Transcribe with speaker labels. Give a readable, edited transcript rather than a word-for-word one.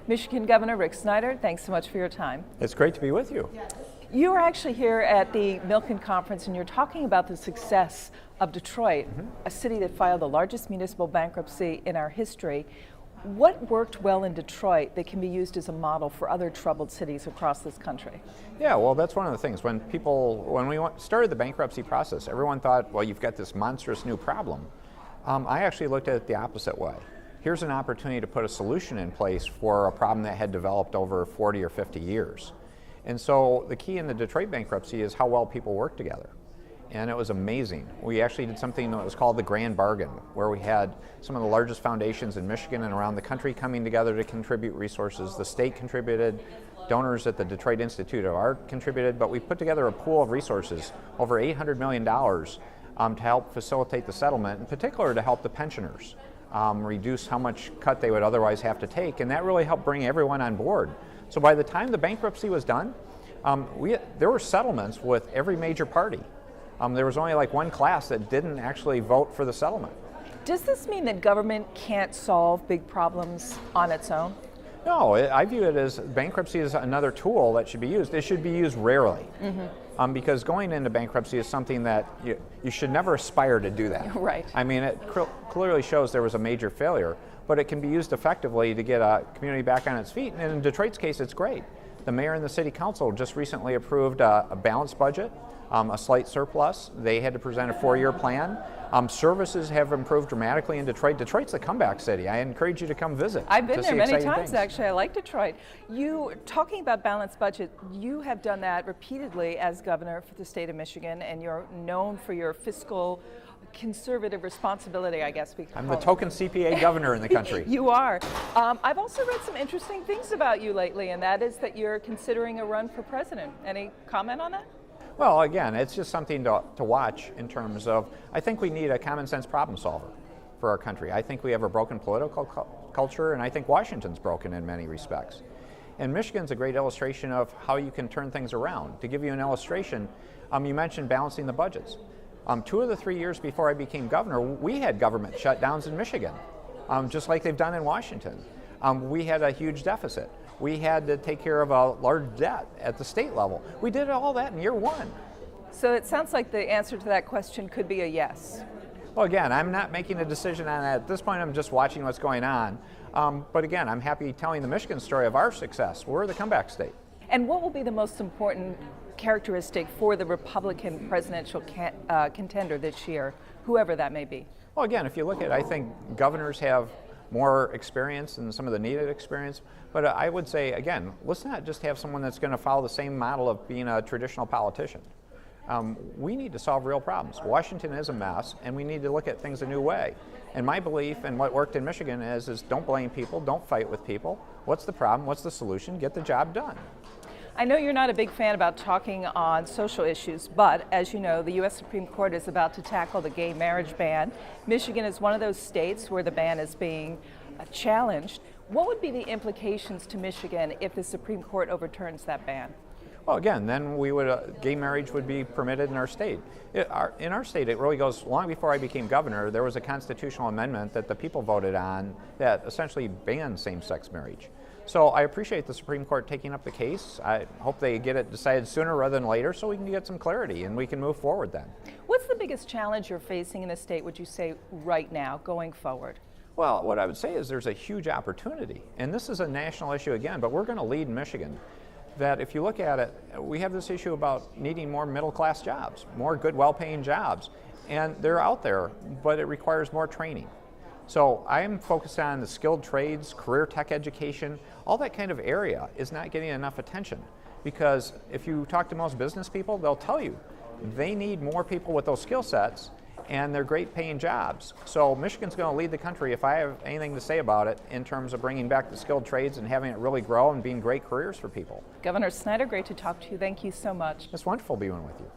Speaker 1: Michigan Governor Rick Snyder, thanks so much for your time.
Speaker 2: It's great to be with you.
Speaker 1: You are actually here at the Milken Conference, and you're talking about the success of Detroit, a city that filed the largest municipal bankruptcy in our history. What worked well in Detroit that can be used as a model for other troubled cities across this country?
Speaker 2: Yeah, well, that's one of the things. When we started the bankruptcy process, everyone thought, well, you've got this monstrous new problem. I actually looked at it the opposite way. Here's an opportunity to put a solution in place for a problem that had developed over 40 or 50 years. And so the key in the Detroit bankruptcy is how well people work together. And it was amazing. We actually did something that was called the Grand Bargain, where we had some of the largest foundations in Michigan and around the country coming together to contribute resources. The state contributed, donors at the Detroit Institute of Art contributed, but we put together a pool of resources, over $800 million, to help facilitate the settlement, in particular to help the pensioners reduce how much cut they would otherwise have to take, and that really helped bring everyone on board. So by the time the bankruptcy was done, there were settlements with every major party. There was only like one class that didn't actually vote for the settlement.
Speaker 1: Does this mean that government can't solve big problems on its own?
Speaker 2: No, I view it as bankruptcy is another tool that should be used. It should be used rarely. Because going into bankruptcy is something that you should never aspire to do that.
Speaker 1: Right.
Speaker 2: I mean, it clearly shows there was a major failure, but it can be used effectively to get a community back on its feet. And in Detroit's case, it's great. The mayor and the city council just recently approved a balanced budget, a slight surplus. They had to present a 4-year plan. Services have improved dramatically in Detroit. Detroit's a comeback city. I encourage you to come visit.
Speaker 1: I've been there many times,
Speaker 2: things.
Speaker 1: actually. I like Detroit. You, talking about balanced budget, you have done that repeatedly as governor for the state of Michigan, and you're known for your fiscal conservative responsibility, I guess we could
Speaker 2: I'm
Speaker 1: call
Speaker 2: the
Speaker 1: it.
Speaker 2: token CPA governor in the country.
Speaker 1: You are. I've also read some interesting things about you lately, and that is that you're considering a run for president. Any comment on that?
Speaker 2: Well, again, it's just something to watch in terms of, I think we need a common sense problem solver for our country. I think we have a broken political culture, and I think Washington's broken in many respects. And Michigan's a great illustration of how you can turn things around. To give you an illustration, you mentioned balancing the budgets. 2 of the 3 years before I became governor, we had government shutdowns in Michigan, just like they've done in Washington. We had a huge deficit. We had to take care of a large debt at the state level. We did all that in year 1.
Speaker 1: So it sounds like the answer to that question could be a yes.
Speaker 2: Well, again, I'm not making a decision on that. At this point, I'm just watching what's going on. But again, I'm happy telling the Michigan story of our success. We're the comeback state.
Speaker 1: And what will be the most important characteristic for the Republican presidential contender this year, whoever that may be?
Speaker 2: Well, again, if you look at it, I think governors have more experience and some of the needed experience. But I would say, again, let's not just have someone that's going to follow the same model of being a traditional politician. We need to solve real problems. Washington is a mess, and we need to look at things a new way. And my belief and what worked in Michigan is don't blame people, don't fight with people. What's the problem? What's the solution? Get the job done.
Speaker 1: I know you're not a big fan about talking on social issues, but as you know, the U.S. Supreme Court is about to tackle the gay marriage ban. Michigan is one of those states where the ban is being challenged. What would be the implications to Michigan if the Supreme Court overturns that ban?
Speaker 2: Well, again, then gay marriage would be permitted in our state. In our state, it really goes long before I became governor. There was a constitutional amendment that the people voted on that essentially banned same-sex marriage. So I appreciate the Supreme Court taking up the case. I hope they get it decided sooner rather than later so we can get some clarity and we can move forward then.
Speaker 1: What's the biggest challenge you're facing in the state, would you say, right now, going forward?
Speaker 2: Well, what I would say is there's a huge opportunity. And this is a national issue again, but we're going to lead in Michigan. That if you look at it, we have this issue about needing more middle-class jobs, more good, well-paying jobs. And they're out there, but it requires more training. So I am focused on the skilled trades, career tech education, all that kind of area is not getting enough attention. Because if you talk to most business people, they'll tell you they need more people with those skill sets, and they're great paying jobs. So Michigan's going to lead the country, if I have anything to say about it, in terms of bringing back the skilled trades and having it really grow and being great careers for people.
Speaker 1: Governor Snyder, great to talk to you. Thank you so much.
Speaker 2: It's wonderful being with you.